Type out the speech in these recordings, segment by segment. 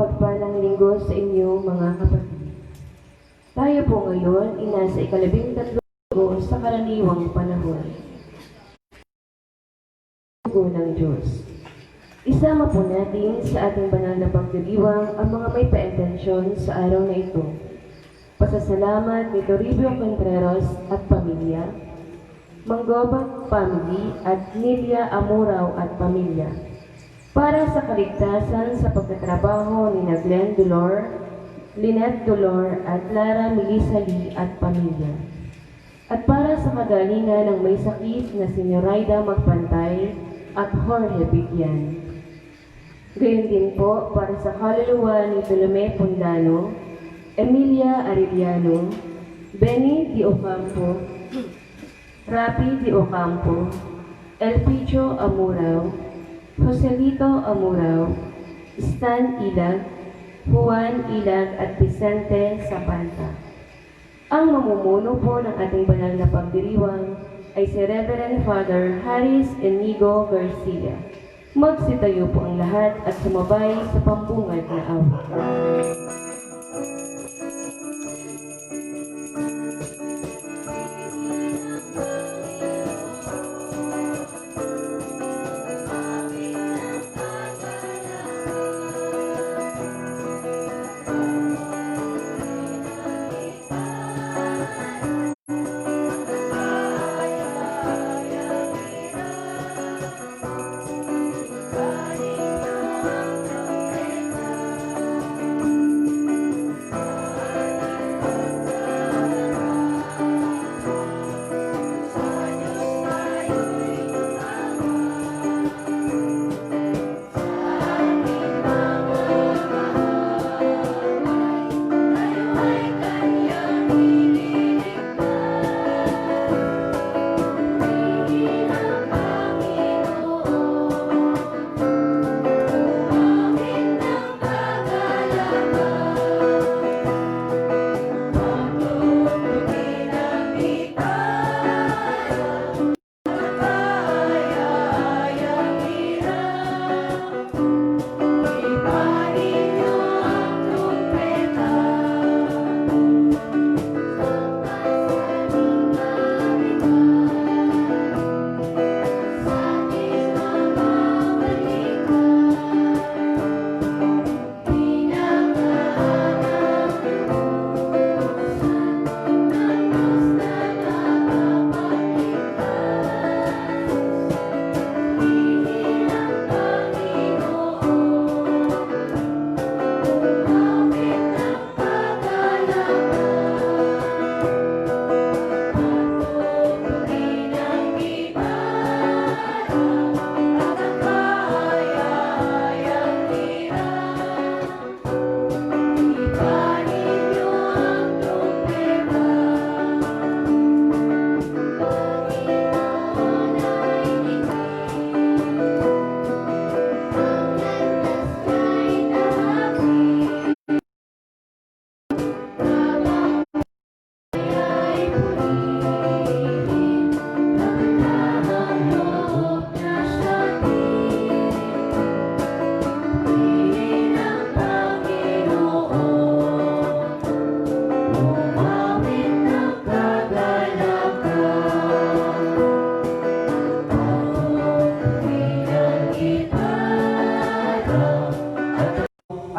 mapagpalang linggo sa inyo, mga kapatid. Tayo po ngayon ay nasa ika-13 linggo sa karaniwang panahon. Linggo ng Diyos. Isama po natin sa ating banal na pagdiriwang ang mga may paintensyon sa araw na ito. Pasasalamat ni Toribio Contreras at pamilya, Manggobat family at Nilia Amuraw at pamilya. Para sa kaligtasan sa pagtatrabaho ni Glenn Dolor, Lynette Dolor at Lara Melissa Lee at pamilya. At para sa kagalingan ng may sakit na si Noraida Magpantay at Jorge Bigyan. Gayon din po para sa kaluluwa ni Tolome Pundano, Emilia Arellano, Benny Di Ocampo, Rapi Di Ocampo, Elpidio Amuraw, Joselito Amuraw, Stan Ilag, Juan Ilag at Vicente Zapanta. Ang mamumuno po ng ating banal na pagdiriwang ay si Reverend Father Haris Enigo Garcia. Magsitayo po ang lahat at sumabay sa pambungad na awit.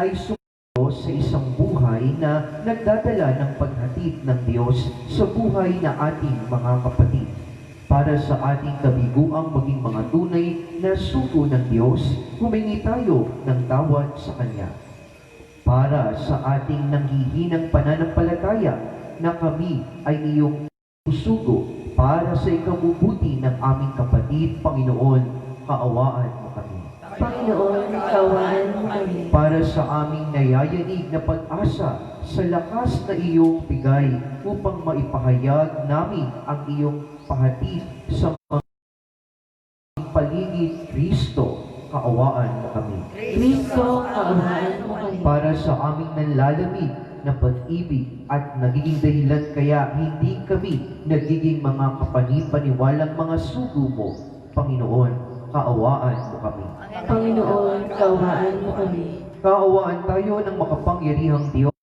Ay sumunod sa isang buhay na nagdadala ng paghatid ng Diyos sa buhay na ating mga kapatid. Para sa ating kabiguang maging mga tunay na sugo ng Diyos, humingi tayo ng tawad sa Kanya. Para sa ating nanghihinang pananampalataya na kami ay iyong susugo para sa ikabubuti ng aming kapatid, Panginoon, kaawaan mo kami. Panginoon, kaawaan mo kami. Para sa aming nayayanig na pag-asa sa lakas na iyong bigay upang maipahayag namin ang iyong pahatid sa mga paligid, Kristo, kaawaan mo kami. Kristo, kaawaan mo kami. Para sa aming nanlalamig na pag-ibig at nagiging dahilan kaya hindi kami nagiging mga kapanipaniwalang mga sugo mo, Panginoon, kaawaan mo kami. Panginoon, kaawaan mo kami. Kaawaan tayo ng makapangyarihang Diyos.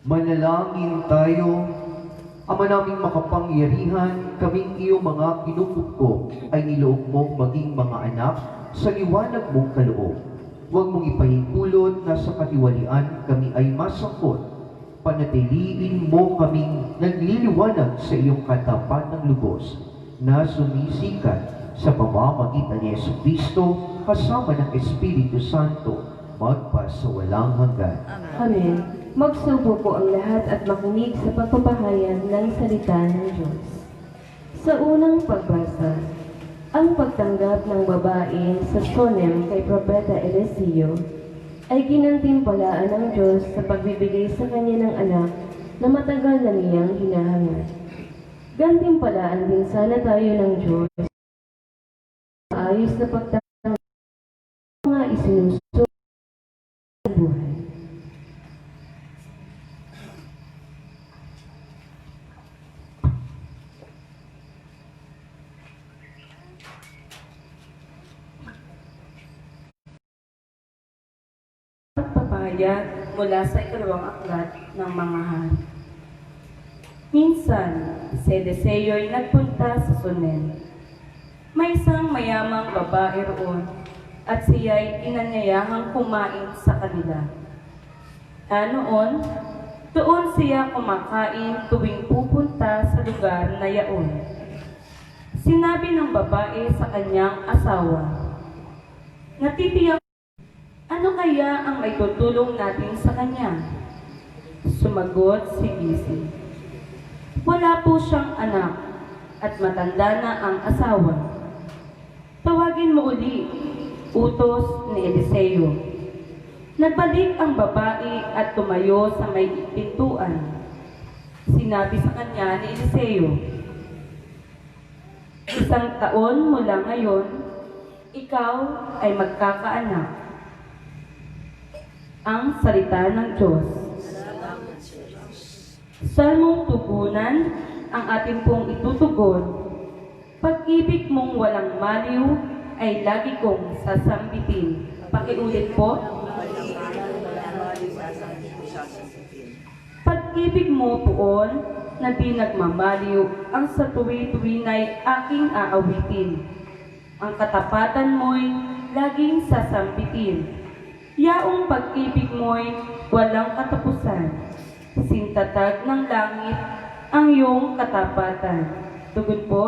Manalangin tayo. Ama naming makapangyarihan, kaming iyong mga kinukupko ay niloob mong maging mga anak sa liwanag mong kaloob. Huwag mong ipahintulot na sa katiwalian kami ay masangkot. Panatiliin mo kaming nagliliwanag sa iyong katapat ng lubos na sumisikat sa pamamagitan ni Jesucristo kasama ng Espiritu Santo magpasawalang hanggan. Amen. Magsubo po ang lahat at makinig sa pagpapahayag ng salita ng Diyos. Sa unang pagbasa, ang pagtanggap ng babae sa sonem kay Propeta Eliseo ay ginantimpalaan ng Diyos sa pagbibigay sa kanya ng anak na matagal na niyang hinahangad. Gantimpalaan din sana tayo ng Diyos sa ayos na pagtanggap ng mga isinusunod sa buhay. Pagpapahayag mula sa ikalawang aklat ng mga hari. Minsan, si Eliseo'y nagpunta sa Sunem. May isang mayamang babae roon at siya'y inanyayahang kumain sa kanila. Noon, doon siya kumakain tuwing pupunta sa lugar na yaon. Sinabi ng babae sa kanyang asawa, "Natitiyak, ano kaya ang may tutulong natin sa kanya?" Sumagot si Gisi, "Wala po siyang anak at matanda na ang asawa. Tawagin mo uli," utos ni Eliseo. Nagbalik ang babae at tumayo sa may pintuan. Sinabi sa kanya ni Eliseo, "1 taon mula ngayon, ikaw ay magkakaanak." Ang salita ng Diyos. Salmong tugunan ang ating pong itutugon. Pag-ibig mong walang maliw ay lagi kong sasambitin. Pakiulit po. Pag-ibig mo poon na di nagmamaliw, ang sa tuwi-tuwi na'y aking aawitin. Ang katapatan mo'y laging sasambitin. Yaong pag-ibig mo'y walang katapusan. Sintatag ng langit ang iyong katapatan. Tugon po.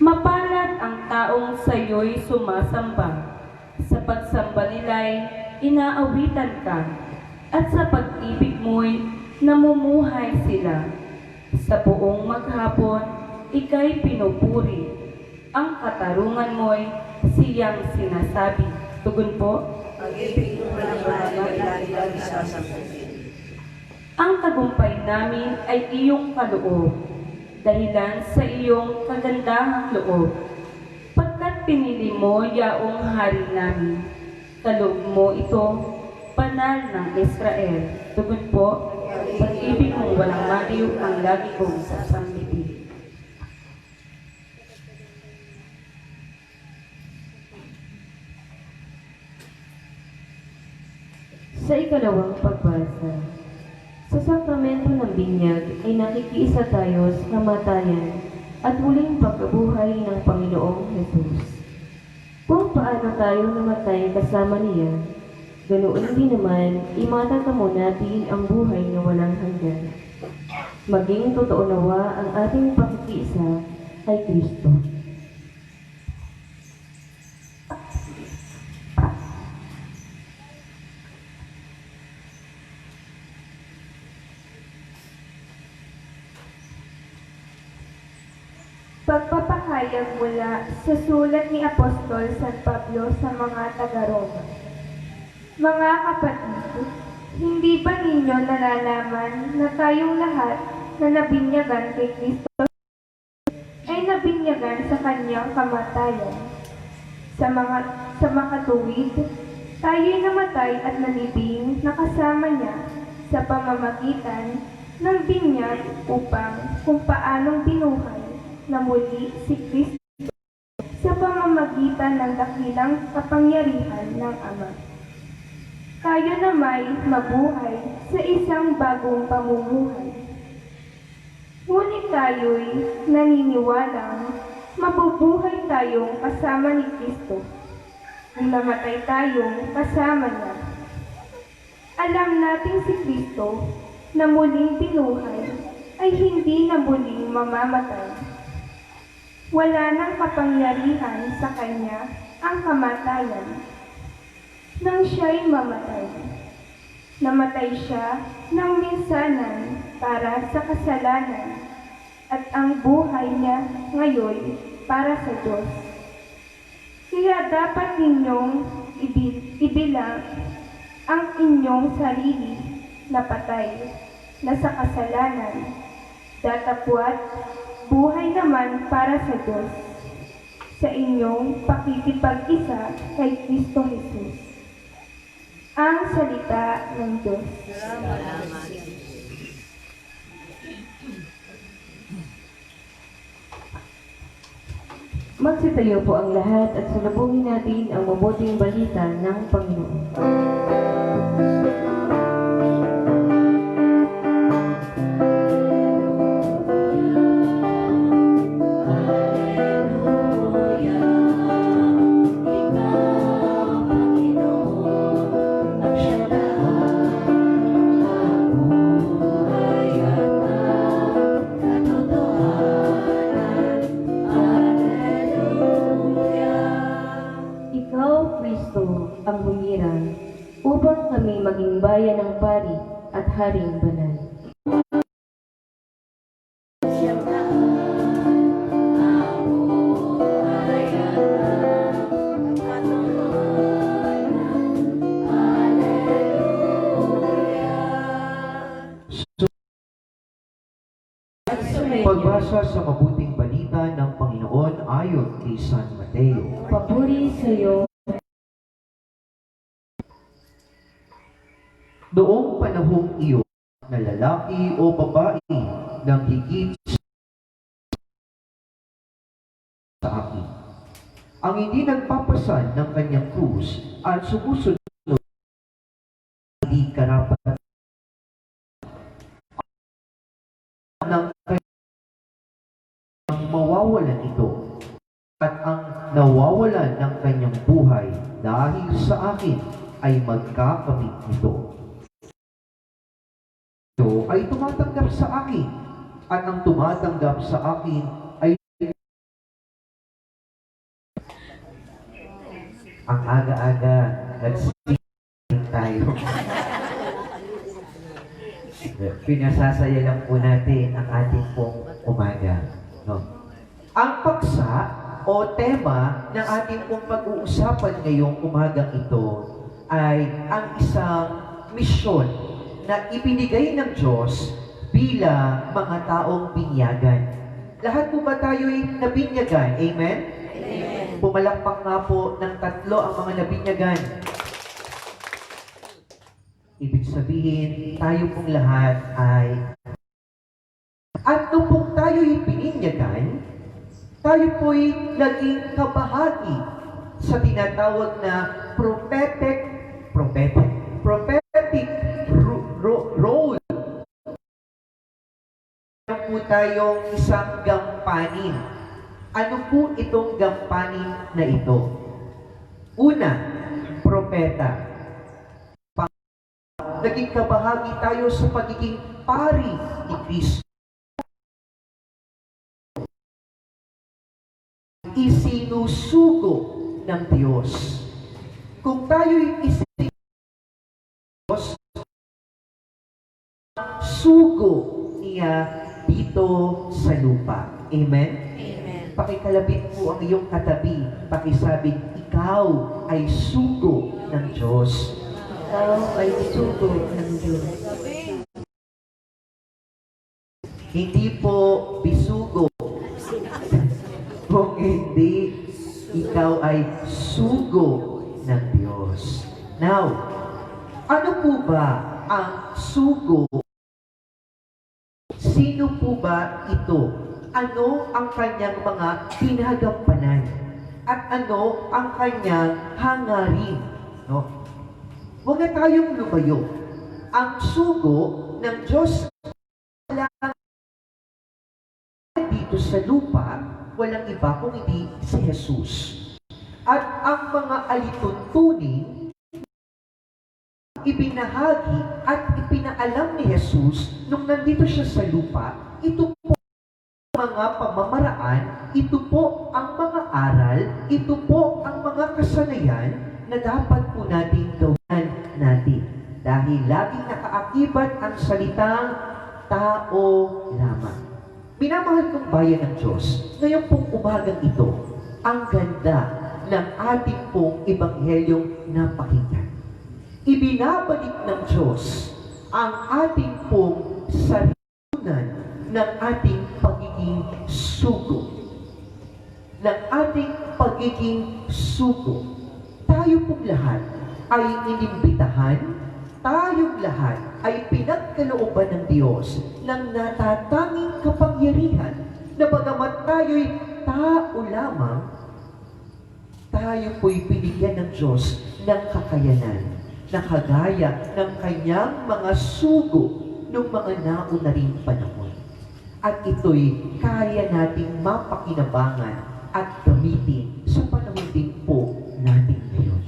Mapalad ang taong sa'yo'y sumasamba. Sa pagsamba nila'y inaawitan ka. At sa pag-ibig mo'y namumuhay sila. Sa buong maghapon, ika'y pinupuri. Ang katarungan mo'y siyang sinasabi. Tugon po. Ang tagumpay namin ay iyong kaloob, dahilan sa iyong kagandahang loob. pinili mo yaong hari namin. Kaloob mo ito, banal ng Israel. Tugon po, pag-ibig mong walang maliw ang lagi kong sasambitin. Sa ikalawang pagbasa, sa sakramento ng binyag ay nakikiisa tayo sa kamatayan at muling pagkabuhay ng Panginoong Hesus. Kung paano tayo namatay kasama niya, ganoon din naman imatatamo natin ang buhay na walang hanggan. Maging totoo nawa ang ating pakikiisa kay Kristo. Pagpapahayag mula sa sulat ni Apostol San Pablo sa mga taga-Roma. Mga kapatid, hindi ba ninyo nalalaman na tayong lahat na nabinyagan kay Kristo ay nabinyagan sa kanyang kamatayan? Sa makatuwid, tayo'y namatay at nalibing na kasama niya sa pamamagitan ng binyag upang kung paanong binuhay na muli si Kristo sa pamamagitan ng dakilang kapangyarihan ng Ama. Tayo na may mabuhay sa isang bagong pamumuhay. Ngunit tayo'y naniniwalang mabubuhay tayong kasama ni Kristo kung namatay tayong kasama niya. Alam natin si Kristo na muling binuhay ay hindi na muling mamamatay. Wala nang kapangyarihan sa kanya ang kamatayan. Nang siya'y mamatay, namatay siya ng minsanan para sa kasalanan at ang buhay niya ngayon para sa Diyos. Kaya dapat ninyong ibilang ang inyong sarili na patay na sa kasalanan, datapwat buhay naman para sa Diyos, sa inyong pakikipag-isa kay Kristo Jesus. Ang salita ng Diyos. Magsitayo po ang lahat at salubungin natin ang mabuting balita ng Panginoon. Ikaw, Kristo, ang humirang, upang kami maging bayan ng pari at haring banal. Pagbasa sa mabuting balita ng Panginoon ayon kay San Mateo. Papuri sa iyo. Noong panahong iyon, na lalaki o babae nang higit sa akin, ang hindi nagpapasan ng kanyang krus at sumusunod hindi karapat ng kanyang mawawalan ito at ang nawawalan ng kanyang buhay dahil sa akin ay magkakamit nito. Ito ay tumatanggap sa akin at ang tumatanggap sa akin ay ang aga-aga nag-speak tayo. Pinasasaya lang po natin ang ating pong umaga. No? Ang paksa o tema ng ating pong pag-uusapan ngayong umagang ito ay ang isang misyon na ibinigay ng Diyos bilang mga taong binyagan. Lahat po ba tayo'y nabinyagan? Amen? Amen. Pumalakpak nga po ng 3 ang mga nabinyagan. Ibig sabihin, tayo pong lahat ay... At nung pong tayo'y bininyagan, tayo po'y naging kabahagi sa tinatawag na prophetic role. Meron po tayong isang gampanin. Ano po itong gampanin na ito? Una, propeta. Naging kabahagi tayo sa pagiging pari ni Kristo. Isinusugo ng Diyos. Kung tayo'y Diyos, sugo niya dito sa lupa. Amen? Amen. Pakikalabit po ang iyong katabi. Pakisabing, ikaw ay sugo ng Diyos. Ikaw ay sugo ng Diyos. Hindi po bisugo. Kung hindi, ikaw ay sugo ng Diyos. Now, ano po ba ang sugo? Sino po ba ito? Ano ang kanyang mga pinagampanan? At ano ang kanyang hangarin? No? Huwag na tayong lumayo. Ang sugo ng Diyos dito sa lupa, walang iba kung hindi si Jesus. At ang mga alituntunin, ibinahagi at ipinaalam ni Jesus nung nandito siya sa lupa, ito po ang mga pamamaraan, ito po ang mga aral, ito po ang mga kasanayan na dapat po natin gawin natin. Dahil laging nakaakibat ang salitang tao lamang. Minamahal kong bayan ng Diyos, ngayon pong umagang ito, ang ganda ng ating pong ebanghelyong napakinggan. Ibinabalik ng Diyos ang ating pong sarilunan ng ating pagiging sugo. Ng ating pagiging sugo. Tayo pong lahat ay inimbitahan, tayong lahat ay pinagkalooban ng Diyos ng natatanging kapangyarihan na bagamat tayo'y tao lamang, tayo po'y binigyan ng Diyos ng kakayanan na kagaya ng kanyang mga sugo ng mga nauna ring panahon. At ito'y kaya nating mapakinabangan at gamitin sa panahon din po natin ngayon.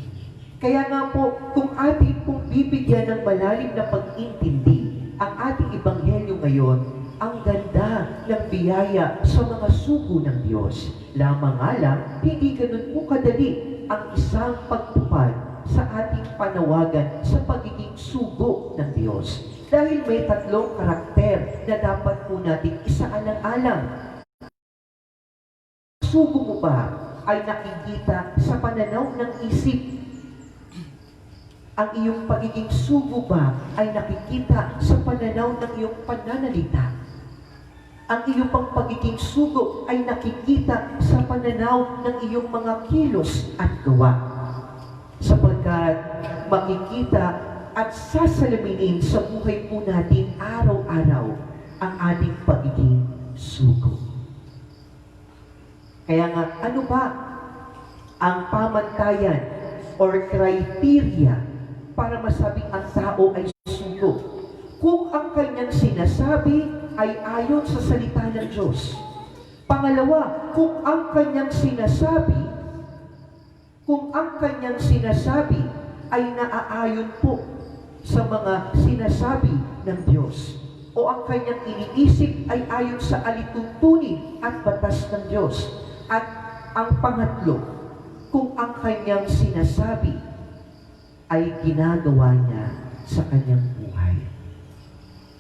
Kaya nga po, kung ating pong bibigyan ng malalim na pag-intindi ang ating ebanghelyo ngayon, ang ganda ng biyaya sa mga sugo ng Diyos. Lamang nga lang, hindi ganun po kadali ang isang pagtupad sa ating panawagan sa pagiging sugo ng Diyos. Dahil may 3 karakter na dapat po natin isaalang-alang. Sugo mo ba ay nakikita sa pananaw ng isip? Ang iyong pagiging sugo ba ay nakikita sa pananaw ng iyong pananalita? Ang iyong pang pagiging sugo ay nakikita sa pananaw ng iyong mga kilos at gawa. Sapagkat makikita at sasalaminin sa buhay po natin araw-araw ang ating pagiging sugo. Kaya nga, ano ba ang pamantayan or criteria para masabing ang tao ay sugo? Kung ang kanyang sinasabi ay ayon sa salita ng Diyos. Pangalawa, kung ang kanyang sinasabi ay naaayon po sa mga sinasabi ng Diyos. O ang kanyang iniisip ay ayon sa alituntunin at batas ng Diyos. At ang pangatlo, kung ang kanyang sinasabi ay ginagawa niya sa kanyang buhay.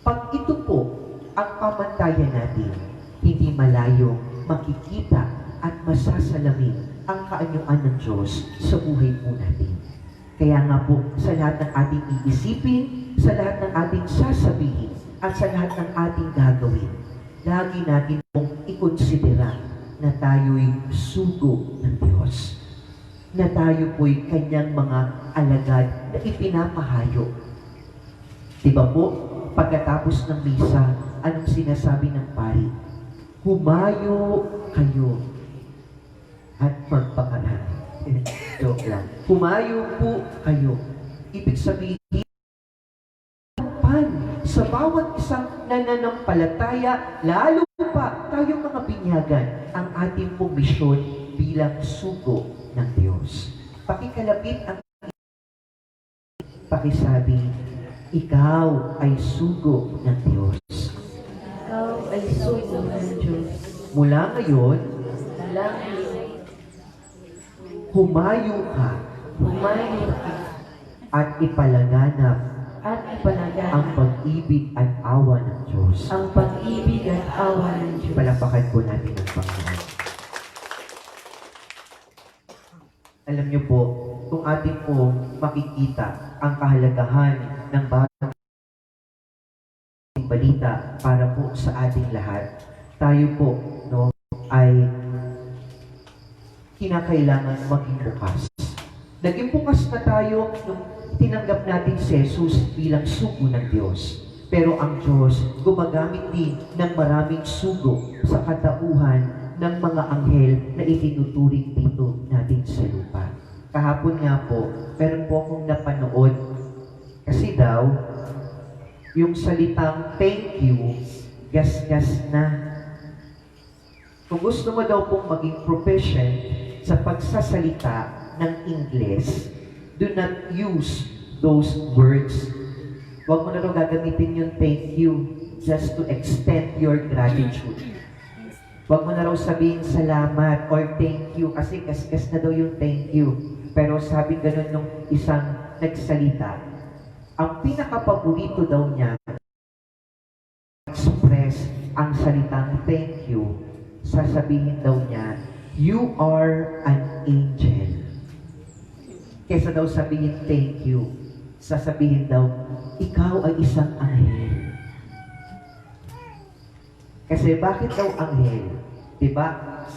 Pag ito po ang pamantayan natin, hindi malayo makikita at masasalamin ang kaanyuan ng Diyos sa buhay po natin. Kaya nga po, sa lahat ng ating iisipin, sa lahat ng ating sasabihin, at sa lahat ng ating gagawin, lagi natin pong ikonsidera na tayo'y sugo ng Diyos. Na tayo po'y kanyang mga alagad na ipinapahayo. Diba po, pagkatapos ng misa, anong sinasabi ng pari? Humayo kayo at magpakanan. Joke lang. Humayo po kayo. Ibig sabihin, sa bawat isang nananampalataya, lalo pa tayong mga binyagan, ang ating pong misyon bilang sugo ng Diyos. Pakikalapit ang pakisabi, ikaw ay sugo ng Diyos. Ikaw ay sugo ng Diyos. Mula ngayon, Langit, humayo ka humayo ka at ipalaganap at ang ipalaganap pag-ibig at awa ng Diyos. ang pag-ibig at awa ng Diyos. Palapakan po natin ang Panginoon. Alam niyo po, kung ating po makikita ang kahalagahan ng bagong balita para po sa ating lahat, tayo po ay kinakailangan maging bukas. Naging bukas na tayo nung tinanggap natin si Jesus bilang sugo ng Diyos. Pero ang Diyos gumagamit din ng maraming sugo sa katauhan ng mga anghel na itinuturing dito natin sa lupa. Kahapon nga po, meron po akong napanood kasi daw, yung salitang thank you, gas-gas na. Kung gusto mo daw pong maging proficient sa pagsasalita ng Ingles, do not use those words. Huwag mo na raw gagamitin yung thank you just to extend your gratitude. Huwag mo na raw sabihin salamat or thank you kasi kaskas na daw yung thank you. Pero sabi ganun nung isang nagsalita, ang pinakapaborito daw niya express ang salitang thank you, sasabihin daw niya, you are an angel. Kesa daw sabihin thank you, sasabihin daw, ikaw ay isang anghel. Kasi bakit daw anghel? Diba?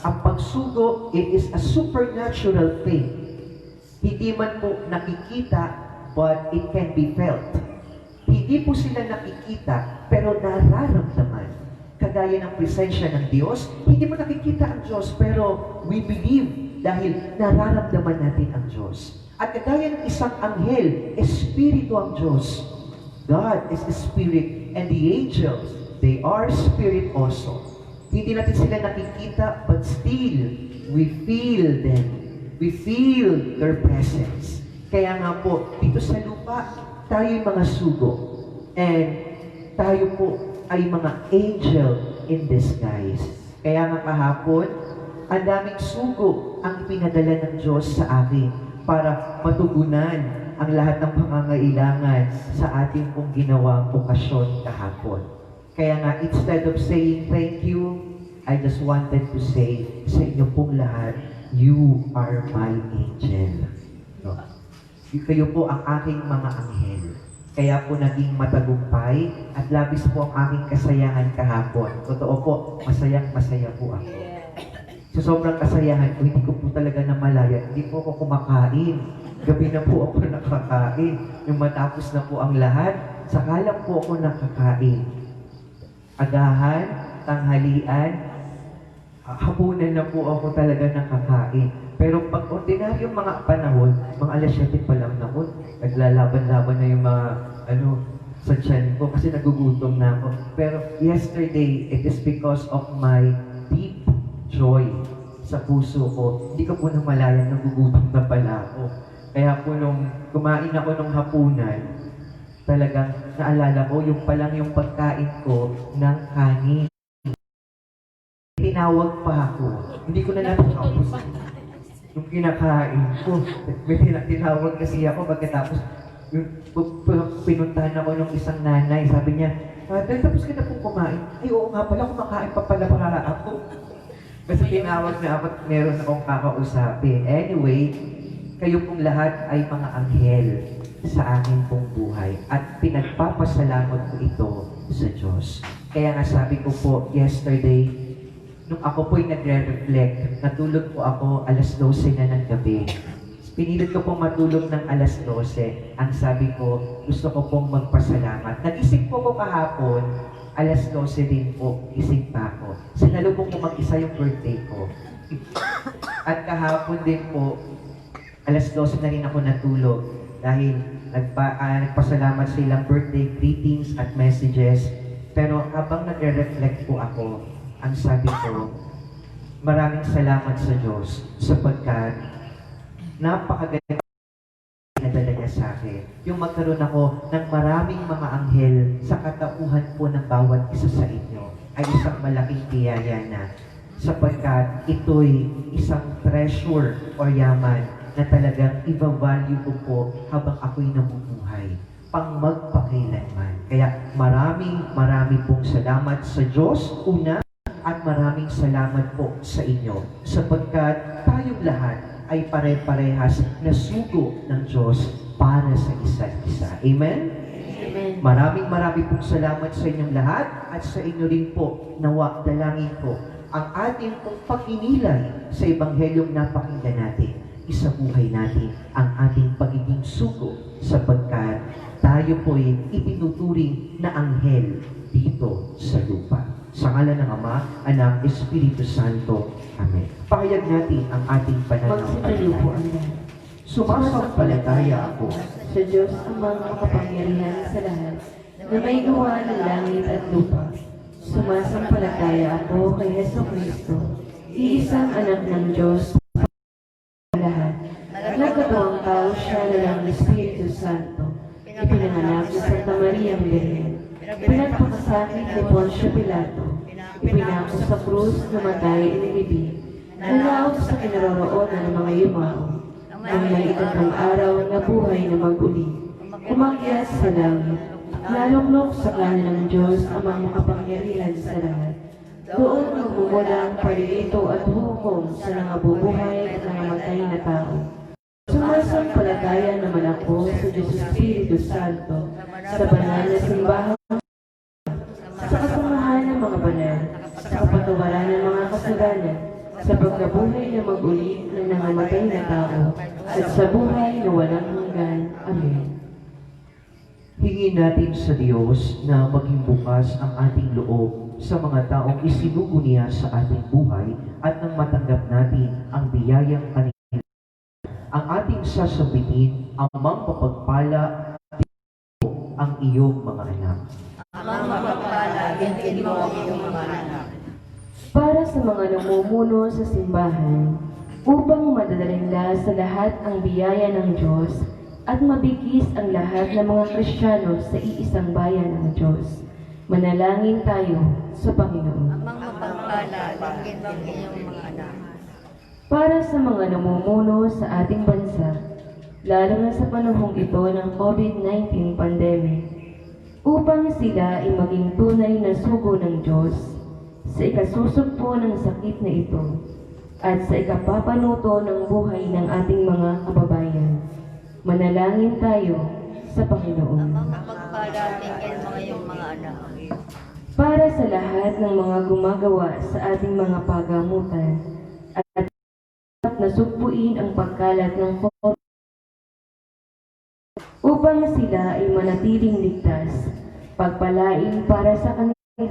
Ang pagsugo, it is a supernatural thing. Hindi man po nakikita, but it can be felt. Hindi po sila nakikita, pero nararamdaman. Kagaya ng presensya ng Diyos, hindi mo nakikita ang Diyos, pero we believe dahil nararamdaman natin ang Diyos. At kagaya ng isang anghel, espiritu ang Diyos. God is a spirit, and the angels, they are spirit also. Hindi natin sila nakikita, but still, we feel them. We feel their presence. Kaya nga po, dito sa lupa, tayo'y mga sugo. And tayo po ay mga angel in disguise. Kaya nga kahapon, ang daming sugo ang pinadala ng Diyos sa akin para matugunan ang lahat ng pangangailangan sa ating pong ginawang okasyon kahapon. Kaya nga, instead of saying thank you, I just wanted to say sa inyo pong lahat, you are my angel. No? Kayo po ang aking mga anghel. Kaya po naging matagumpay at labis po ang aking kasayahan kahapon. Totoo po, masayang-masaya po ako. Sa sobrang kasayahan ko, hindi ko po talaga namalaya. Hindi po ako kumakain. Gabi na po ako nakakain. Yung matapos na po ang lahat, sakalang po ako nakakain. Agahan, tanghalian, hapunan na po ako talaga nakakain. Pero pag ordinaryong mga panahon, mga alas 7 pa lang naman, naglalaban-laban na yung mga, sa tiyan ko kasi nagugutom na ako. Pero yesterday, it is because of my deep joy sa puso ko. Hindi ko po namalayan, nagugutom na pala ako. Kaya po nung kumain ako nung hapunan, talagang naalala ko, yung palang yung pagkain ko ng kanin. Tinawag pa ako. Hindi ko na natapos yung kinakain ko. May tinawag kasi ako pagkatapos pinuntahan ako ng isang nanay. Sabi niya, dahil tapos ka na pong kumain. Ay, oo nga pala, kumakain pa pala para ako. Kasi tinawag na ako, meron akong kakausapin. Anyway, kayo pong lahat ay mga anghel sa aking pong buhay. At pinagpapasalamat ko ito sa Diyos. Kaya nga sabi ko po, yesterday, nung ako po'y nagre-reflect, natulog po ako alas 12 na ng gabi. Pinilit ko pong matulog ng alas 12. Ang sabi ko, gusto ko pong magpasalamat. Nag-isip po ko kahapon, alas 12 din po, isip pa ako. Sinalubong ko mag-isa yung birthday ko. At kahapon din po, alas 12 na rin ako natulog dahil nagpasalamat sa ilang birthday greetings at messages. Pero habang nagre-reflect po ako, ang sabi ko, maraming salamat sa Diyos sapagkat napakaganda na dala niya sa akin. Yung magkaroon ako ng maraming mga anghel sa katauhan po ng bawat isa sa inyo ay isang malaking biyaya na sapagkat ito'y isang treasure or yaman na talagang i-value ko po habang ako'y nabubuhay pang magpakailanman. Kaya marami pong salamat sa Diyos una at maraming salamat po sa inyo sapagkat tayong lahat ay pare-parehas na sugo ng Diyos para sa isa't isa. Amen? Amen. Maraming pong salamat sa inyong lahat at sa inyo rin po nawa dalangin ko ang ating pong pagninilay sa Ebanghelyong napakinggan natin. Isabuhay natin ang ating pagiging sugo sapagkat tayo po'y itinuturing na anghel dito sa lupa. Sa ngalan ng Ama, Anak, Espiritu Santo. Amen. Pahayag natin ang ating Magsitayo po ang lahat. Sumasampalataya ako Sa Diyos ang mga makapangyarihan sa lahat, na may gawa ng langit at lupa. Sumasampalataya ako kay Heso Kristo, iisang anak ng Diyos sa lahat. Nagkatawang tao siya na ng Espiritu Santo, ipinanganak sa Santa Maria Virgen, pinagpakasakit ni Poncio Pilato, ipinako sa krus, namatay, inilibing, nalaot sa kinaroroonan ng mga yumao, nang may ikatlong araw na buhay na mag-uli, umakyat sa langit, lalunglok sa kanan ng Diyos ang mga makapangyarihan sa lahat. Doon magmumulang palilito at hukom sa nangabubuhay at nangamatay na tao. Sumasampalataya naman ako sa Diyos Espiritu Santo, sa banal na simbahan, sa kasamahan ng mga banal, sa kapatawaran ng mga kasalanan, sa pagkabuhay na mag-uli ng nangamatay na tao, at sa buhay na walang hanggan. Amen. Hingin natin sa Diyos na maging bukas ang ating loob sa mga taong isinugo niya sa ating buhay at nang matanggap natin ang biyayang kanina. Ang ating sasabihin, ang mapapagpala ang iyong mga anak. Para sa mga namumuno sa simbahan, upang madadalinla sa lahat ang biyaya ng Diyos at mabigis ang lahat ng mga Kristiyano sa iisang bayan ng Diyos. Manalangin tayo sa Panginoon. Para sa mga namumuno sa ating bansa, lalo na sa panahong ito ng COVID-19 pandemic, upang sila ay maging tunay na sugo ng Diyos sa ikasusugpo ng sakit na ito at sa ikapapanuto ng buhay ng ating mga kababayan. Manalangin tayo sa Panginoon. Para sa lahat ng mga gumagawa sa ating mga pagamutan at nasugpuin ang pagkalat ng COVID upang sila ay manatiling ligtas, pagpalain para sa kanilang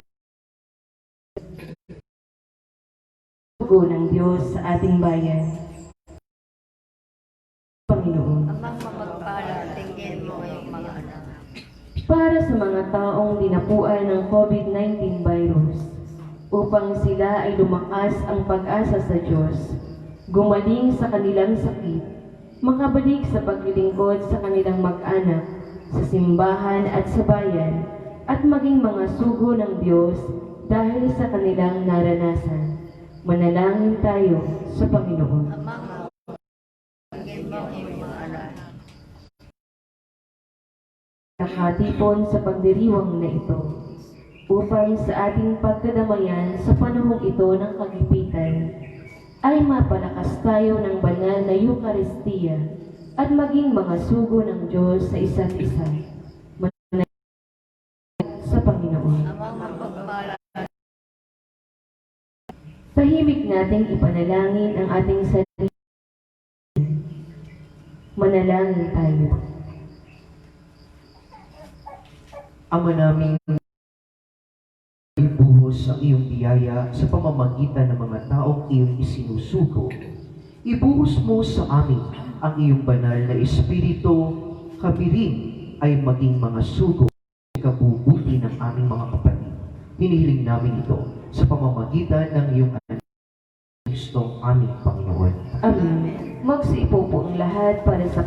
sugo ng Diyos sa ating bayan. Panginoon. Para sa mga taong dinapuan ng COVID-19 virus, upang sila ay lumakas ang pag-asa sa Diyos, gumaling sa kanilang sakit, makabalik sa paglilingkod sa kanilang mag-anak, sa simbahan at sa bayan, at maging mga sugo ng Diyos dahil sa kanilang naranasan. Manalangin tayo sa Panginoon. Nakatipon sa pagdiriwang na ito, upang sa ating pagkadamayan sa panahong ito ng kagipitan, ay mapalakas tayo ng banal na Eucharistia at maging mga sugo ng Diyos sa isa't isa. Manalangin sa Panginoon. Tahimik nating ipanalangin ang ating sarili. Manalangin tayo. Ama namin, ibuhos ang iyong biyaya sa pamamagitan ng mga taong iyong isinusugo. Ibuhos mo sa amin ang iyong banal na Espiritu, kami rin ay maging mga sugo sa kabubuti ng aming mga kapatid. Hinihiling namin ito sa pamamagitan ng iyong anak, Kristong aming Panginoon. Amen. Magsiipo po ang lahat para sa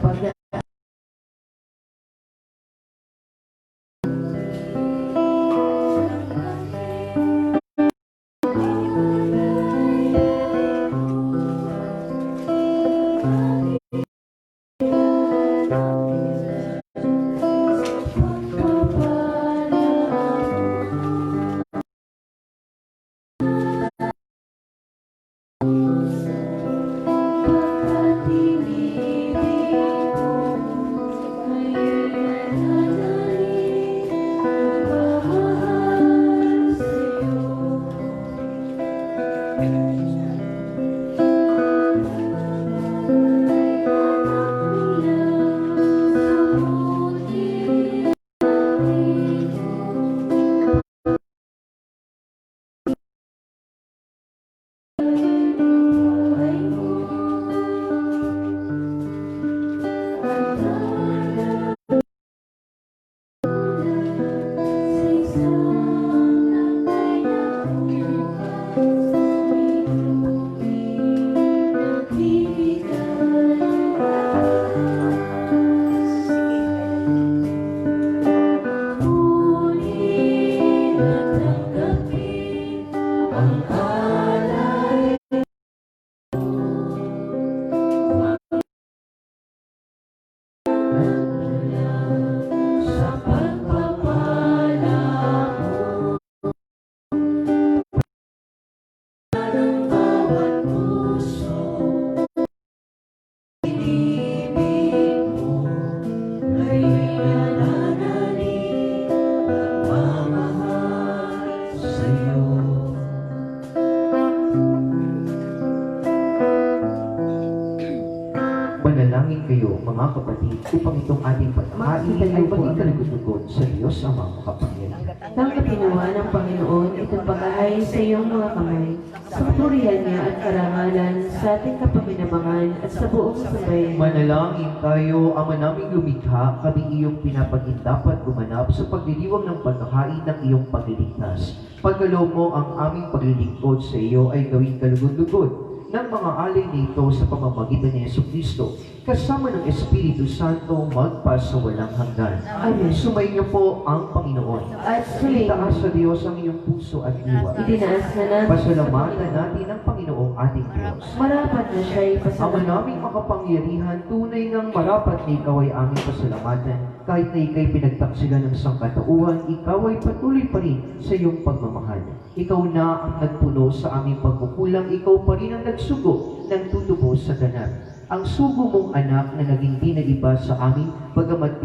Manalangin kayo, mga kapatid, upang itong ating pagkain ay maging kalugod sa Diyos Amang makapangyarihan. Tanggapin nawa ng Panginoon itong pagkahay sa iyong mga kamay, sa kapurihan niya at karangalan, sa ating kapakinabangan at sa buong sabay. Manalangin tayo, Ama naming lumikha, kami iyong pinapagindapat gumanap sa pagdiriwang ng pagkahain ng iyong pagliligtas. Pagkaloob mo ang aming paglilingkod sa iyo ay gawing kalugod-lugod ng mga alay nito sa pamamagitan ni Jesucristo, kasama ng Espiritu Santo magpas sa walang hanggan. Amen. Sumayin niyo po ang Panginoon. At sulitin, Itaas sa Diyos ang iyong puso at diwa. itinaas na natin, Pasalamatan natin ang Panginoong ating Diyos. marapat na siya'y Ama pasalamat. naming makapangyarihan, tunay ngang marapat na ikaw ay aming pasalamatan. Kahit na ikay pinagtaksilan ng sangkatauhan, ikaw ay patuloy pa rin sa iyong pagmamahal. Ikaw na ang nagpuno sa aming pagkukulang, ikaw pa rin ang nagsugo ng tutubo sa ganap. Ang sugo mong anak na naging di na iba sa amin, bagamat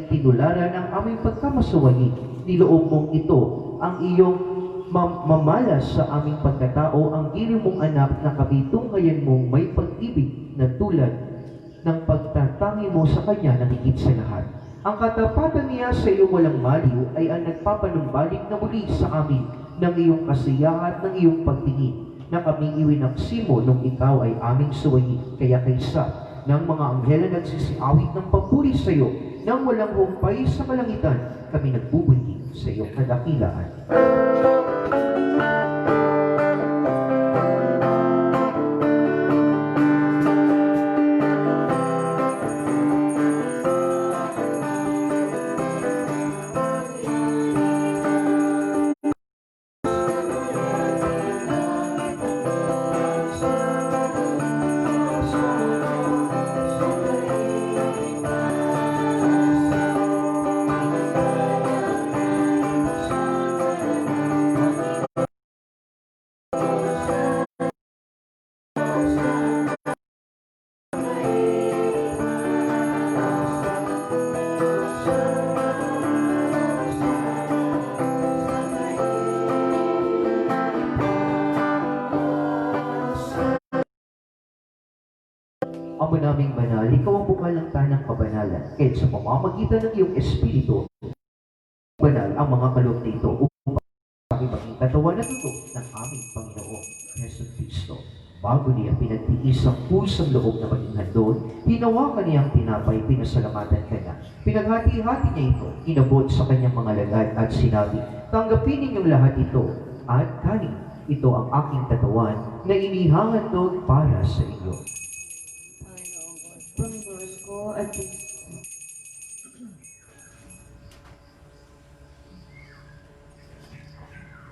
tinularan ang aming pagkamasawayi, niloob mong ito ang iyong mamalas sa aming pagkatao, ang giliw mong anak na kabitunghayan mong may pag-ibig na tulad ng pagtatangi mo sa kanya na higit sa lahat. Ang katapatan niya sa iyong walang maliw ay ang nagpapanumbalik na muli sa amin ng iyong kasiyahan, ng iyong pagtingin, na kaming iwinaksimo nung ikaw ay aming suwayi. Kaya kaysa ng mga anghel na nagsisiawit ng papuri sa iyo, nang walang humpay sa kalangitan, kami nagbubunyi sa iyong kadakilaan. Ama naming banal, ikaw ang bukal ng tanang kabanalan. Kahit sa pamamagitan ng iyong Espiritu, banal ang mga kaloob nito upang maging katawan at dugo ng aming Panginoon, Yesu Kristo. Bago niya pinagtiis ang pusang loob na maging handog, hinawakan niya ang tinapay, pinasalamatan kanya. Pinaghati-hati niya ito, inabot sa kanyang mga lagad at sinabi, tanggapin ninyong lahat ito at kanin. Ito ang aking katawan na inihahandog para sa inyo. Panginoon ko at Diyos.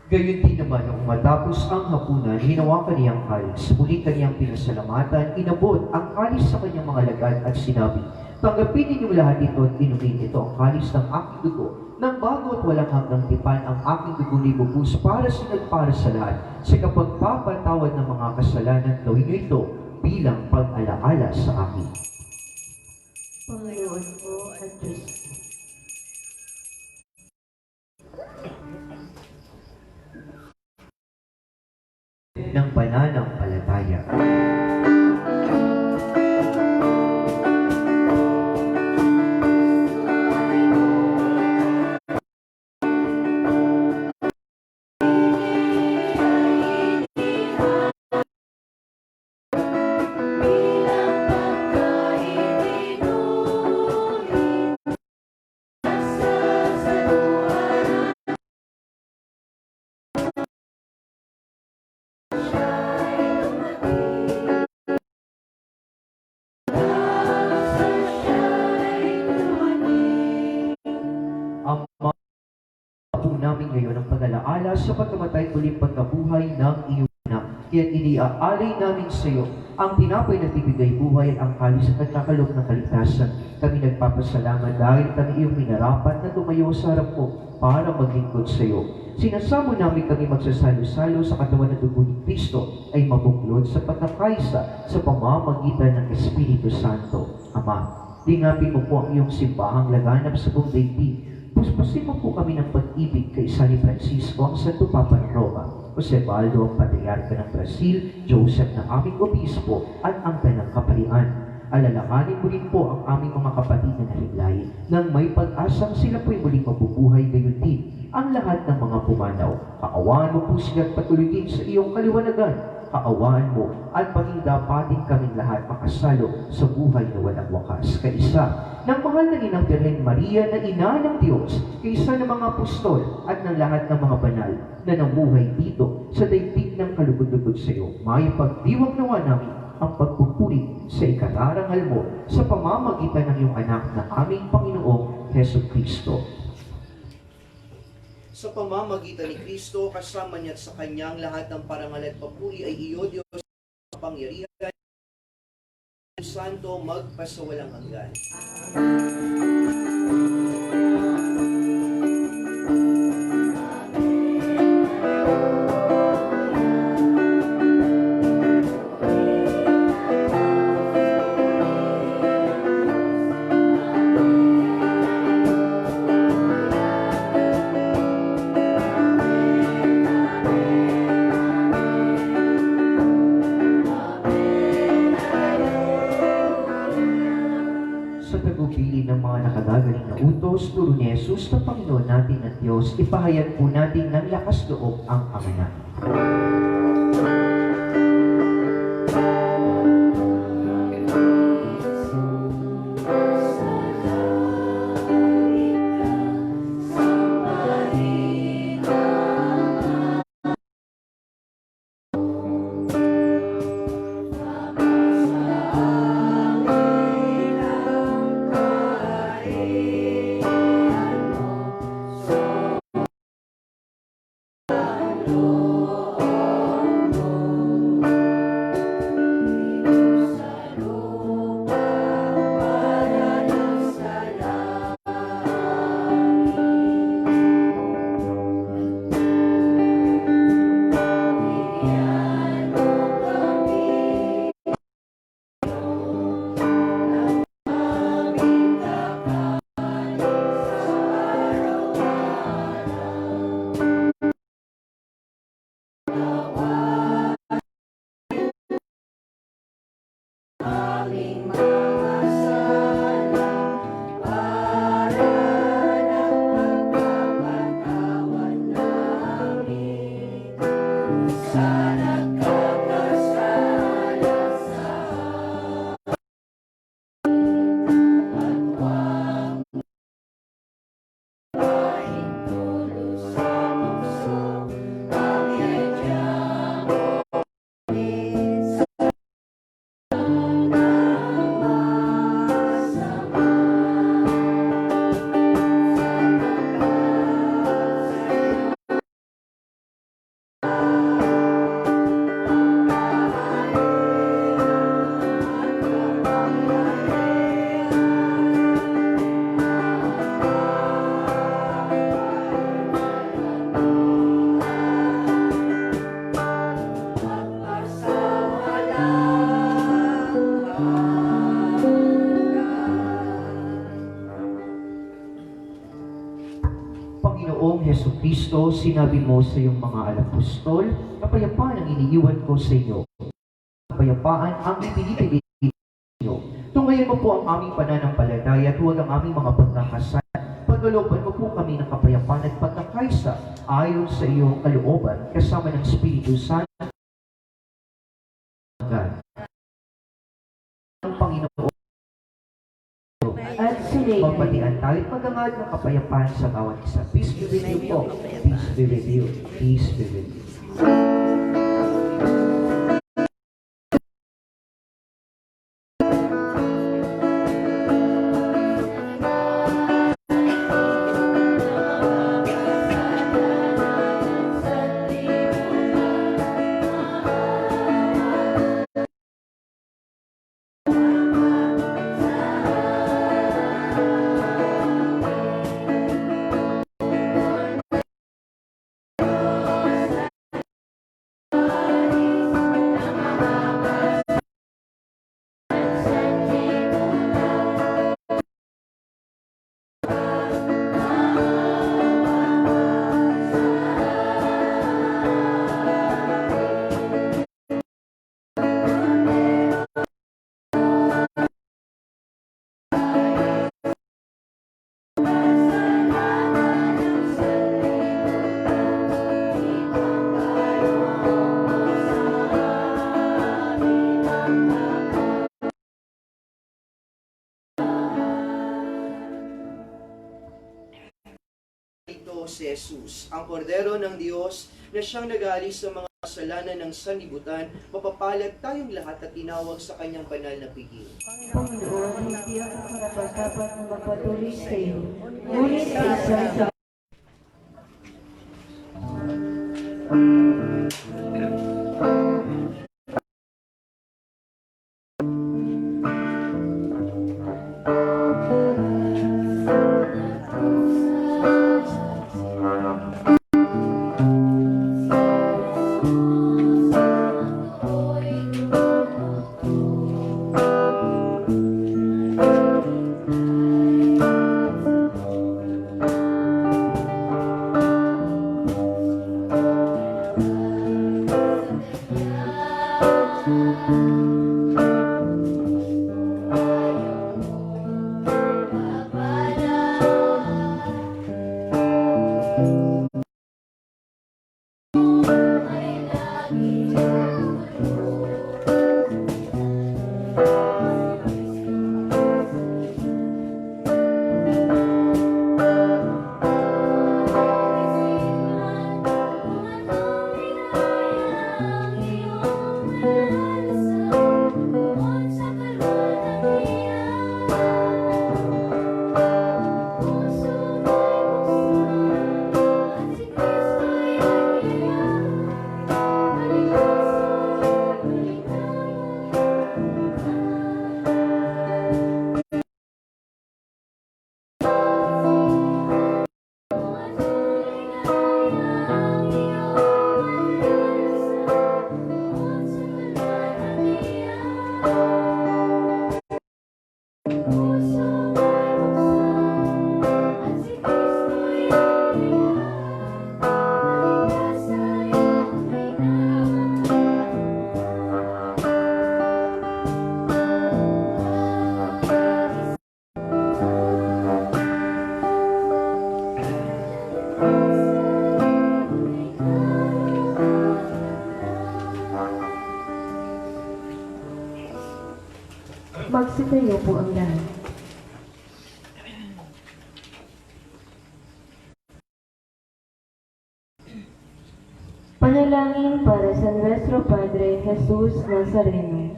Gayon din naman nung matapos ang hapunan, hinawakan niya ang kalis. Muli kaniyang pinasalamatan, inabot ang kalis sa kanyang mga lagad at sinabi, tanggapin ninyong lahat ito at inumin ito ang kalis ng aking dugo. Nang bago at walang hanggang tipan, ang aking dugo ni bubus para sa lahat. Sa kapagpapatawad ng mga kasalanan, gawin niyo ito bilang pag-alaala sa akin. Panginoon ko at Diyos. Ng pananampalataya. Ang po namin ngayon ang pag-alaala sa pagkamatay muling pagkabuhay ng iyong anak. Kaya iniaalay namin sa iyo ang tinapay na bibigay buhay at ang kalis at nagkakaloob ng kaligtasan. Kami nagpapasalamat dahil kami iyong minarapat na tumayo sa harap mo para maglingkod sa iyo. Sinasamo namin kami magsasalo-salo sa katawan ng dugo ni Kristo ay mabuklod sa pagkakaisa sa pamamagitan ng Espiritu Santo. Ama, lingapin mo po ang iyong simbahang laganap sa buong daigdig. Puspusin mo po kami ng pag-ibig kay San Francisco, ang Santo Papa ng Roma, Jose Baldo, ang Patriarka ng Brazil, Joseph na aming obispo, at ang Tanang Kaparian. Alalahanin mo rin po ang aming mga kapatid na nariglay, nang may pag-asang sila po'y muling mabubuhay gayon din ang lahat ng mga pumanaw. Kaawaan mo po sila at patuloy din sa iyong kaliwanagan. Kaawaan mo at maging dapatin kaming lahat makasalo sa buhay na walang wakas. Kaisa ng mahal na Inang Birhen Maria na ina ng Diyos, kaisa ng mga apostol at ng lahat ng mga banal na namuhay dito sa daigdig ng kalugod-lugod sa iyo. May pagdiwang nawa namin ang pagpupuri sa ikararangal mo sa pamamagitan ng iyong anak na aming Panginoong Heso Kristo. Sa pamamagitan ni Kristo, kasama niya at sa kanyang lahat ng parangal at papuri ay iyo, Diyos, sa pangyarihan, Santo, magpasawalang hanggan. Sa tagubili ng mga nakagagaling na utos, turo ni Jesus na Panginoon natin at Diyos, ipahayag po natin ng lakas loob ang Ama natin. Panginoong Heso Kristo, sinabi mo sa iyong mga apostol, kapayapaan ang iniiwan ko sa inyo. Kapayapaan ang ibinibigay sa inyo. Tungayan mo po ang aming pananampalataya at huwag ang aming mga pagkakasalan. Pagkalooban mo po kami ng kapayapaan at pagkakaisa ayon sa iyong kalooban kasama ng Espiritu Santo. Ang Panginoon At sila magpatian tayo at magangal ng kapayapaan sa bawat isa. Peace be with you po. Peace be with you. Peace be with you. Ito si Jesus, ang kordero ng Diyos na siyang nag-aalis sa mga kasalanan ng sanlibutan, mapapalad tayong lahat at tinawag sa kanyang banal na piging. Panginoon, hindi ako karapat-dapat na magpatuloy sa iyo. Ngunit sa isang Magsitayo po ang lahat. Panalangin para sa Nuestro Padre Jesus Nazareno.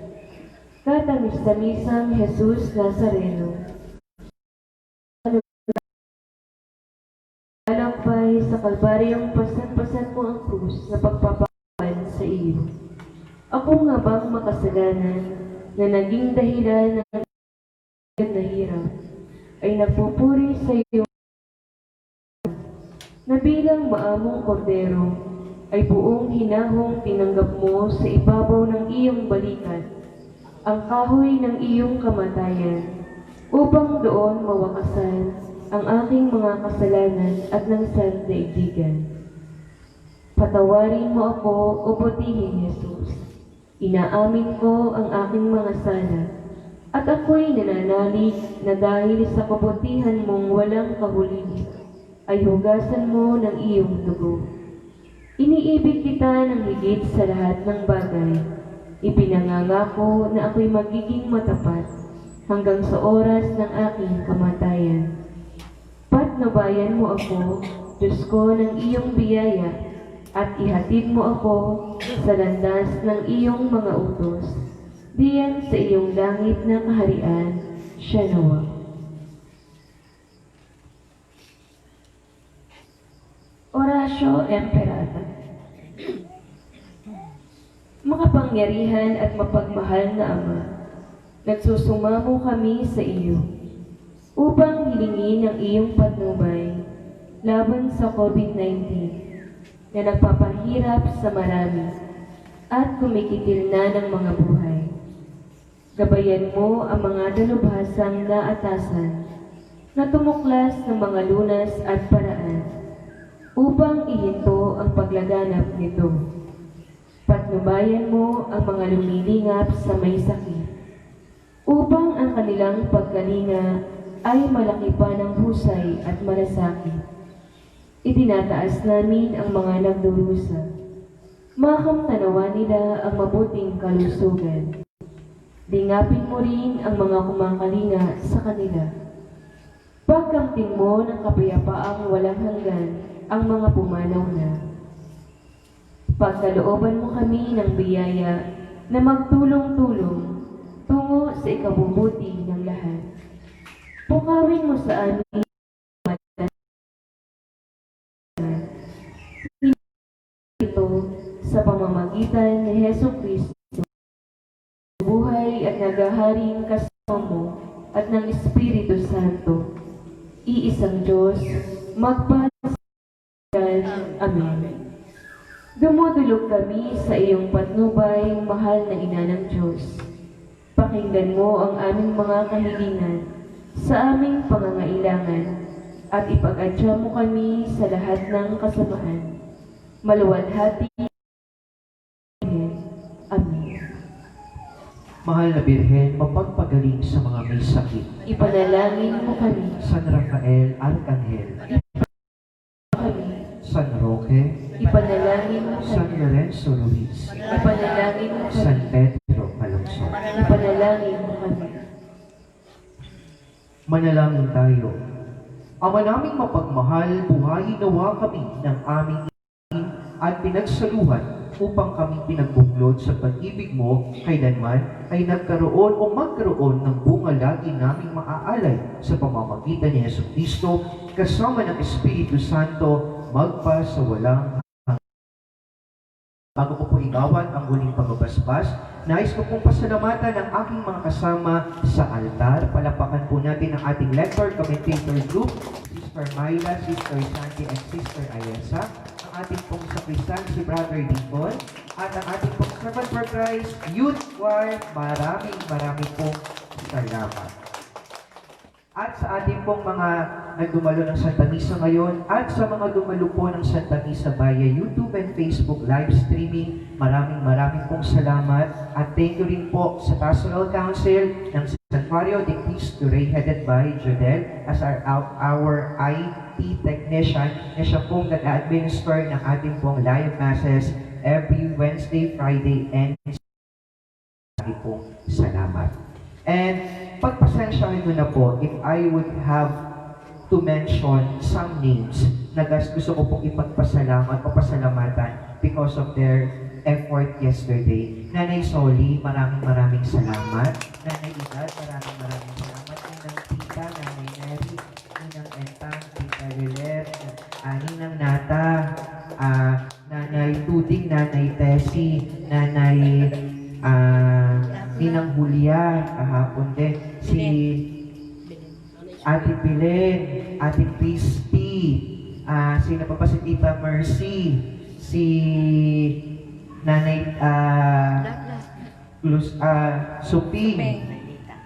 Katamis-tamisang Jesus Nazareno. Alampay sa kalbaryong pasan-pasan mo ang krus na pagpapakal sa iyo. Ako nga bang makasalanan na naging dahilan ng na hirap ay nagpupuri sa iyo na bilang maamong kordero ay buong hinahong tinanggap mo sa ibabaw ng iyong balikat ang kahoy ng iyong kamatayan upang doon mawakasan ang aking mga kasalanan at ng daigdigan. Patawarin mo ako o butihin, Jesus. Inaamin ko ang aking mga sala at ako'y nananalig na dahil sa kabutihan mong walang kahuling ay hugasan mo ng iyong dugo. Iniibig kita ng higit sa lahat ng bagay. Ipinangangako na ako'y magiging matapat hanggang sa oras ng aking kamatayan. Patnubayan mo ako, Diyos ko, ng iyong biyaya at ihatid mo ako sa landas ng iyong mga utos. Diyan sa iyong langit na kaharian, siya nawa. Orasyo Emperata. Makapangyarihan at mapagmahal na Ama, nagsusumamo kami sa iyo upang hilingin ang iyong patnubay laban sa COVID-19 na nagpapahirap sa marami at kumikitil na ng mga buhay. Gabayan mo ang mga dalubhasang naatasan na tumuklas ng mga lunas at paraan upang ihinto ang paglaganap nito. Patnubayan mo ang mga lumilingap sa may sakit upang ang kanilang pagkalinga ay malaki pa ng husay at malasakit. Itinataas namin ang mga nagdurusa. Makamtanawa nila ang mabuting kalusugan. Dingapin mo rin ang mga kumakalinga sa kanila. Pagkamting mo ng kapayapaang walang hanggan ang mga pumanaw na. Pagkalooban mo kami ng biyaya na magtulong-tulong tungo sa ikabubuti ng lahat. Pukawin mo sa amin ito sa pamamagitan ni Heso Kristo, buhay at nagaharing kasama mo at ng Espiritu Santo, iisang Diyos, magpasal. Amen. Dumudulog kami sa iyong patnubay, mahal na Ina ng Diyos. Pakinggan mo ang aming mga kahilingan sa aming pangangailangan at ipag-adya mo kami sa lahat ng kasamaan. Maluwalhati. Amen. Mahal na Birhen, mapagpagaling sa mga may sakit. Ipanalangin mo kami. San Rafael, Arcangel. Kami. San Roque, Ipanalangin mo San kami. Lorenzo Ruiz, Ipanalangin mo San kami. Pedro Calungsod. Ipanalangin mo kami. Manalangin tayo. Ama naming mapagmahal, buhayin nawa kami ng aming iniin at pinagsaluhan upang kami pinagbuklod sa pag-ibig mo kailanman ay nagkaroon o magkaroon ng bunga lagi naming maaalay sa pamamagitan ni Yesu Kristo kasama ng Espiritu Santo magpa sa walang hanggan. Bago ko po igawan ang huling pagbabasbas, nais ko pong pasalamatan ang aking mga kasama sa altar. Palapakan po natin ang ating lector commentator group, Sister Myla, Sister Santi, and Sister Ayesa. Ang ating pong sakristan, si Brother Dicon, at ang ating pong Servant for Christ Youth Choir. Maraming pong salamat. At sa ating pong mga nagdumalo ng Santa Misa ngayon at sa mga dumalo po ng Santa Misa via YouTube and Facebook live streaming, maraming pong salamat at thank you rin po sa Pastoral Council ng Santuario de Cristo Rey headed by Jodel as our IT technician na siya pong nag-administer ng ating pong live masses every Wednesday, Friday, and Saturday po. Salamat. And pagpasensyahin mo na po if I would have to mention some names na gusto ko pong ipagpasalamat o pasalamatan because of their effort yesterday. Nanay Soli, maraming salamat. Nanay Idad, maraming salamat. Ninang Tita, Nanay Mary, Ninang Entang, Tita Lilet, Ninang Nata, Nanay Tuding, Nanay Tessie, Nanay Ninang Julia, kahapon din, si Ate Pilen, Ate Christy, sino pa ba si Tita Mercy, si Nanay Suping,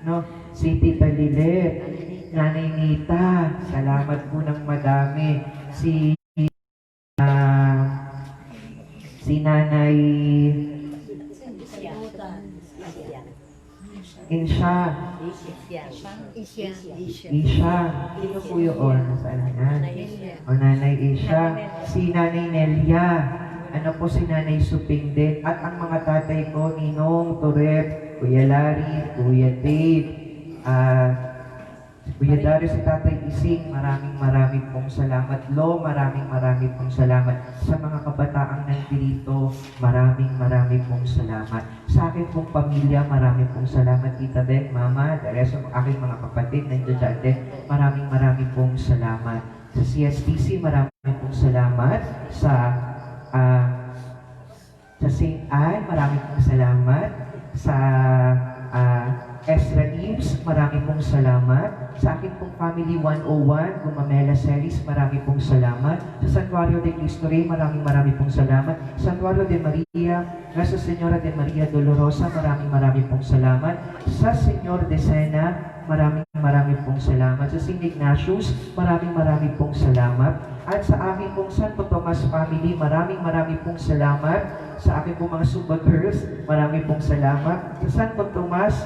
no? Si Tita Lilet, Nanay Nita, salamat po ng madami. Si Nanay Insha. Isha. Sino po yun? Saan yan? O Nanay Isha. Si Nanay Nelia. Ano po si Nanay Suping din. At ang mga tatay ko, Ninong, Toret, Kuya Larry, Kuya Dave, Kuya Dario, si Tatay Ising, maraming pong salamat. Lo, maraming pong salamat. Sa mga kabataang nandito, maraming pong salamat. Sa akin pong pamilya, maraming pong salamat. Tita Beth, Mama, the rest of aking mga kapatid nandiyan dyan din, maraming pong salamat. Sa CSTC, maraming pong salamat. Sa St. Anne, maraming pong salamat. Sa Ezra Eves, maraming pong salamat. Sa akin pong Family 101, Gumamela Celis, maraming pong salamat. Sa Santuario de Cristo Rey, maraming pong salamat. Santuario de Maria, Nuestra Señora de Maria Dolorosa, maraming pong salamat. Sa Señor de Sena, maraming pong salamat. Sa St. Ignatius, maraming pong salamat. At sa aking pong Santo Tomas family, maraming pong salamat. Sa aking pong mga Suba Girls, maraming pong salamat. Sa Santo Tomas,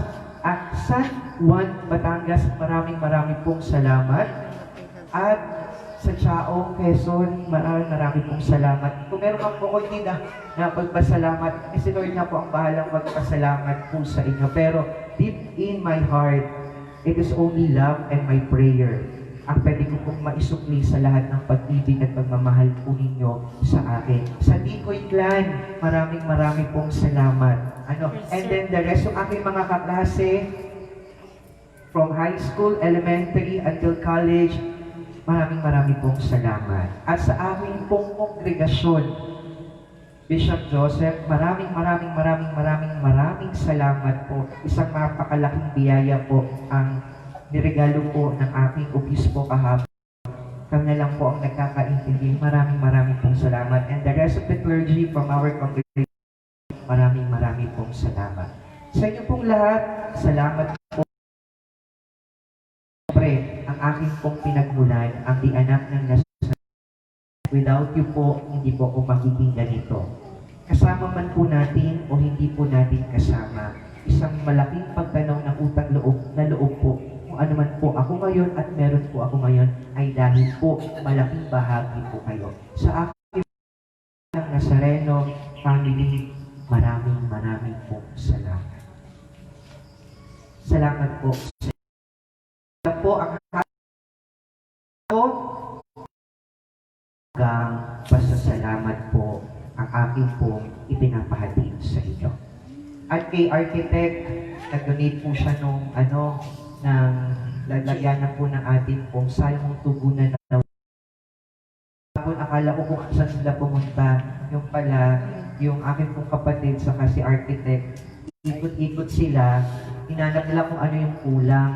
at San Juan, Batangas, maraming pong salamat. At sa Chao, Quezon, maraming pong salamat. Kung meron man po ko hindi na pagpasalamat, si Lord na po ang bahalang magpasalamat po sa inyo. Pero deep in my heart, it is only love and my prayer ang pwede ko pong maisukli sa lahat ng pag-ibig at pagmamahal po ninyo sa akin. Sa Tikoy Clan, maraming pong salamat. And then the rest ng aking mga kaklase, from high school, elementary, until college, maraming pong salamat. At sa aking pong kongregasyon, Bishop Joseph, maraming salamat po. Isang napakalaking biyaya po ang niregalo po ng aking obispo kahapon. Kami na lang po ang nagkakaintindi. Maraming pong salamat. And the rest of the clergy from our congregation, maraming pong salamat. Sa inyo pong lahat, salamat po. Siyempre, ang aking pong pinagmulan, ang di anak ng Nazaret. Without you po, hindi po ako magiging ganito. Kasama man po natin o hindi po natin kasama, isang malaking pagtanaw ng utang loob na loob po. Kung ano man po ako ngayon at meron po ako ngayon ay dahil po malaking bahagi po kayo. Sa aking ng Nazareno family, maraming pong salamat. Salamat po. Salamat po ang hanggang pasasalamat po ang aking pong ipinapahatid sa inyo. At kay Architect, nag-donate po siya nung ng lalagyanan po ng ating pong salmong tugunan na akala ko kung saan sila pumunta. Yung pala, yung aking pong kapatid saka si Architect, ikot-ikot sila, hinanap nila kung ano yung kulang.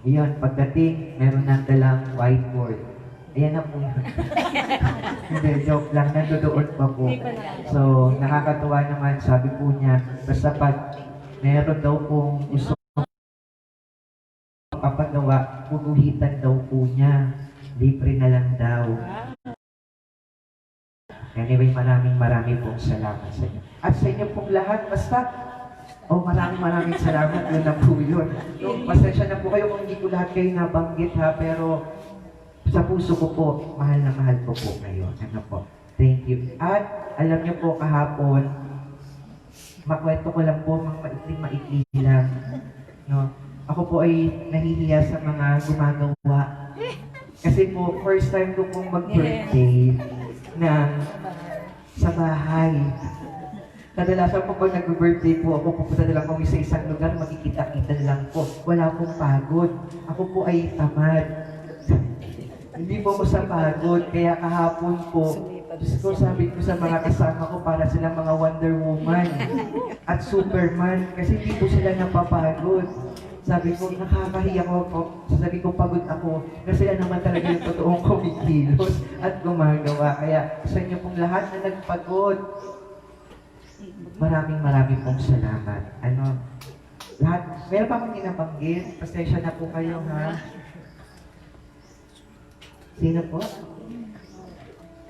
Yun, pagdating, meron nang dalang whiteboard. Ayan na po yun. Hindi, joke lang, nandoon pa po. So, nakakatuwa naman, sabi po niya, basta pag meron daw pong gusto papagawa, punuhitan daw po niya. Libre na lang daw. Anyway, maraming pong salamat sa inyo. At sa inyo pong lahat, basta, maraming salamat. Yun na po yun. Pasensya na po kayo kung hindi ko lahat kayo nabanggit ha, pero sa puso ko po, mahal na mahal ko po kayo. Thank you. At alam niyo po kahapon, makwento ko lang po, mga maikli lang. No? Ako po ay nahihiya sa mga gumagawa. Kasi po, first time ko pong mag-birthday na sa bahay. Kadalasan po pag nag-birthday po ako, pupunta na lang kami sa isang lugar, makikita-kita na lang po. Wala pong pagod. Ako po ay tamad. Hindi po ako sa pagod, kaya kahapon po, Diyos ko, sabi ko sa mga kasama ko para silang mga Wonder Woman at Superman kasi hindi po sila napapagod. Sabi ko, nakakahiya ko po. Sabi ko, pagod ako na sila naman talaga yung totoong kumikilos at gumagawa. Kaya sa inyo pong lahat na nagpagod, maraming pong salamat. Lahat, meron pa akong ginabanggit. Pasensya na po kayo, ha? Sino po?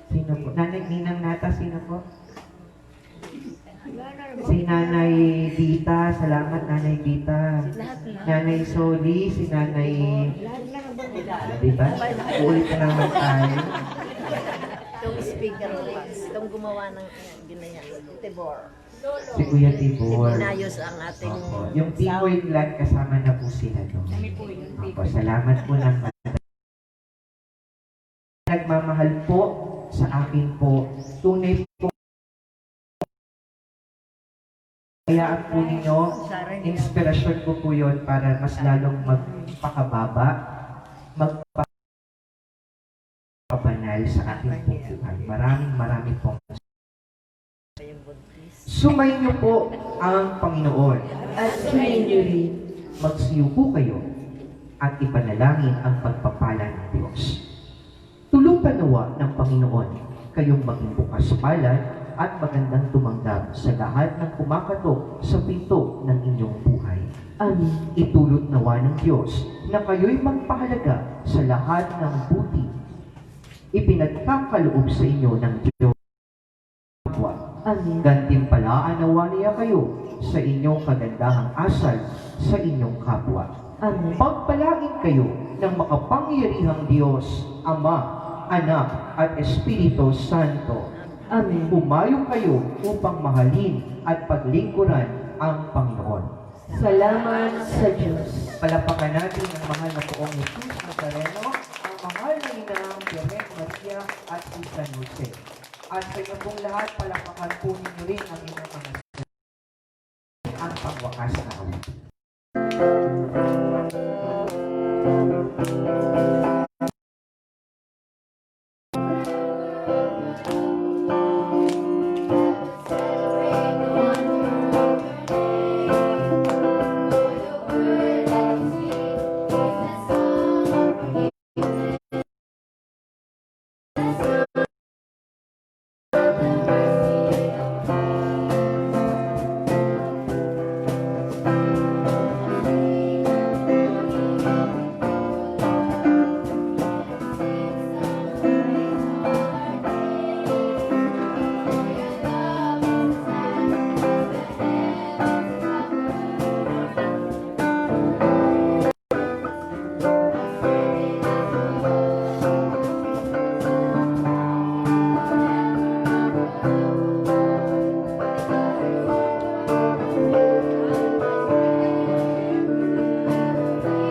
Sino po? Ninang Nata, sino po? Si Nanay Dita, salamat Nanay Dita. Nanay Soli, si Nanay... Diba? Ulit na naman tayo. Itong speaker ko pa. Itong gumawa ng ginaya. Tibor. Si Kuya Tibor. Inayos ang ating... Opo. Yung Tikoy Clan, kasama na po sila doon. Opo, salamat po ng nagmamahal po sa akin po. Tunay po. Kayaan po ninyo, inspirasyon ko po yun para mas lalong magpakababa, magpapabanal sa ating buhay. Maraming pong. Sumayin niyo po ang Panginoon. At sumayin niyo rin. Magsiyuko kayo at ipanalangin ang pagpapala ng Diyos. Tulutan nawa ng Panginoon kayong maging bukas palad at magandang tumanggap sa lahat ng kumakatok sa pinto ng inyong buhay. Amen. Itulot nawa ng Diyos na kayo'y magpahalaga sa lahat ng buti. Ipinagkakaloob sa inyo ng Diyos. Amen. Gantimpalaan nawa niya kayo sa inyong kagandahang asal sa inyong kapwa. Amen. Pagpalain kayo ng makapangyarihang Diyos, Ama, Anak, at Espiritu Santo. Amen. Humayo kayo upang mahalin at paglingkuran ang Panginoon. Salamat sa Diyos. Palapakan natin ang mahal na poong Jesus Nazareno, ang mahal na inang Birhen Maria at si San Jose. At sa inyo pong lahat, palapakan po ninyo rin ang inyong mga ang pangwakas na awit.